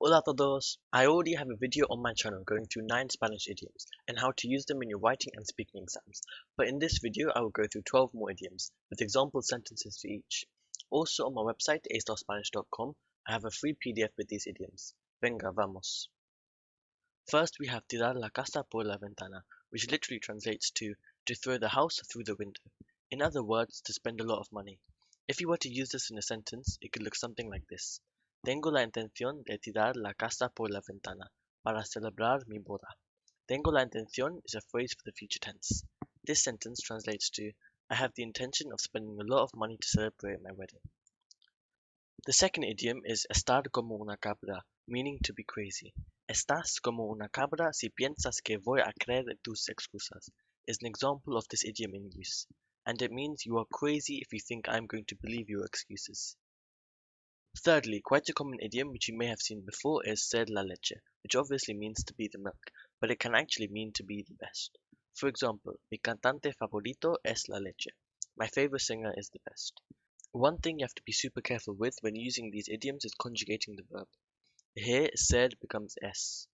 Hola todos! I already have a video on my channel going through 9 Spanish idioms and how to use them in your writing and speaking exams. But in this video, I will go through 12 more idioms with example sentences for each. Also on my website, a-spanish.com, I have a free PDF with these idioms. Venga, vamos! First, we have tirar la casa por la ventana, which literally translates to throw the house through the window. In other words, to spend a lot of money. If you were to use this in a sentence, it could look something like this. Tengo la intención de tirar la casa por la ventana para celebrar mi boda. Tengo la intención is a phrase for the future tense. This sentence translates to I have the intention of spending a lot of money to celebrate my wedding. The second idiom is estar como una cabra, meaning to be crazy. Estás como una cabra si piensas que voy a creer tus excusas is an example of this idiom in use, and it means you are crazy if you think I'm going to believe your excuses. Thirdly, quite a common idiom which you may have seen before is ser la leche, which obviously means to be the milk, but it can actually mean to be the best. For example, mi cantante favorito es la leche. My favorite singer is the best. One thing you have to be super careful with when using these idioms is conjugating the verb. Here, ser becomes es.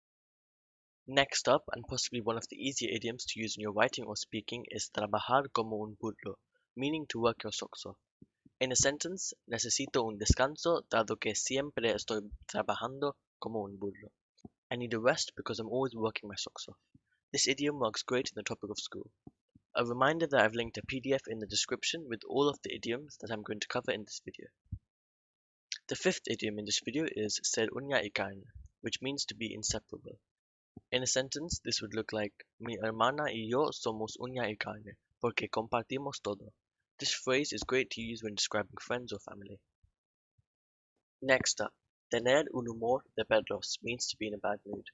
Next up, and possibly one of the easier idioms to use in your writing or speaking, is trabajar como un burro, meaning to work your socks off. In a sentence, necesito un descanso dado que siempre estoy trabajando como un burro. I need a rest because I'm always working my socks off. This idiom works great in the topic of school. A reminder that I've linked a PDF in the description with all of the idioms that I'm going to cover in this video. The fifth idiom in this video is ser uña y carne, which means to be inseparable. In a sentence, this would look like mi hermana y yo somos uña y carne, porque compartimos todo. This phrase is great to use when describing friends or family. Next up, tener un humor de perros means to be in a bad mood.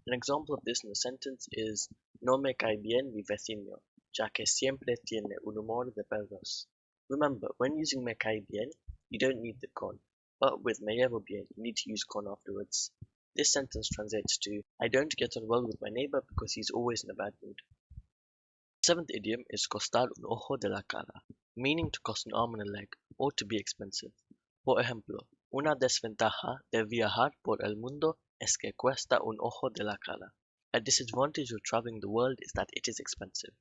An example of this in a sentence is no me cae bien mi vecino, ya que siempre tiene un humor de perros. Remember, when using me cae bien, you don't need the con, but with me llevo bien, you need to use con afterwards. This sentence translates to I don't get on well with my neighbor because he's always in a bad mood. The seventh idiom is costar un ojo de la cara, meaning to cost an arm and a leg, or to be expensive. Por ejemplo, una desventaja de viajar por el mundo es que cuesta un ojo de la cara. A disadvantage of traveling the world is that it is expensive.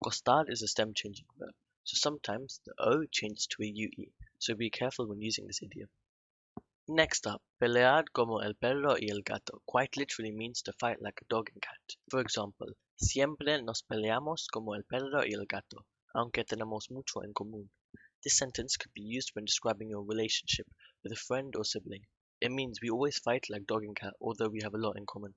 Costar is a stem changing verb, so sometimes the O changes to a UE, so be careful when using this idiom. Next up, pelear como el perro y el gato quite literally means to fight like a dog and cat. For example, siempre nos peleamos como el perro y el gato, aunque tenemos mucho en común. This sentence could be used when describing your relationship with a friend or sibling. It means we always fight like dog and cat, although we have a lot in common.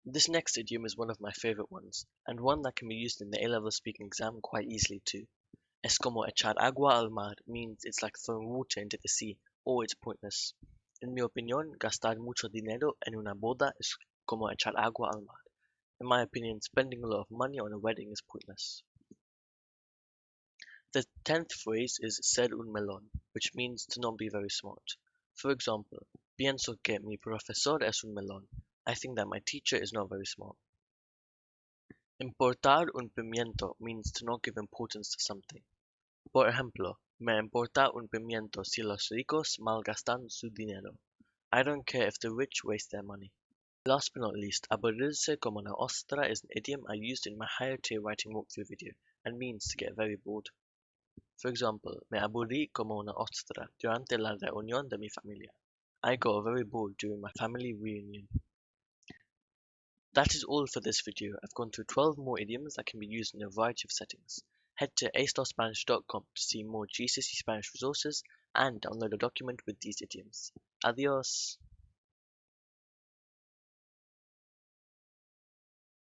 This next idiom is one of my favorite ones, and one that can be used in the A-level speaking exam quite easily too. Es como echar agua al mar means it's like throwing water into the sea, or it's pointless. En mi opinión, gastar mucho dinero en una boda es como echar agua al mar. In my opinion, spending a lot of money on a wedding is pointless. The 10th phrase is ser un melón, which means to not be very smart. For example, pienso que mi profesor es un melón. I think that my teacher is not very smart. Importar un pimiento means to not give importance to something. Por ejemplo, me importa un pimiento si los ricos malgastan su dinero. I don't care if the rich waste their money. Last but not least, aburrirse como una ostra is an idiom I used in my higher tier writing walkthrough video and means to get very bored. For example, me aburrí como una ostra durante la reunión de mi familia. I got very bored during my family reunion. That is all for this video. I've gone through 12 more idioms that can be used in a variety of settings. Head to a-spanish.com to see more GCSE Spanish resources and download a document with these idioms. Adios!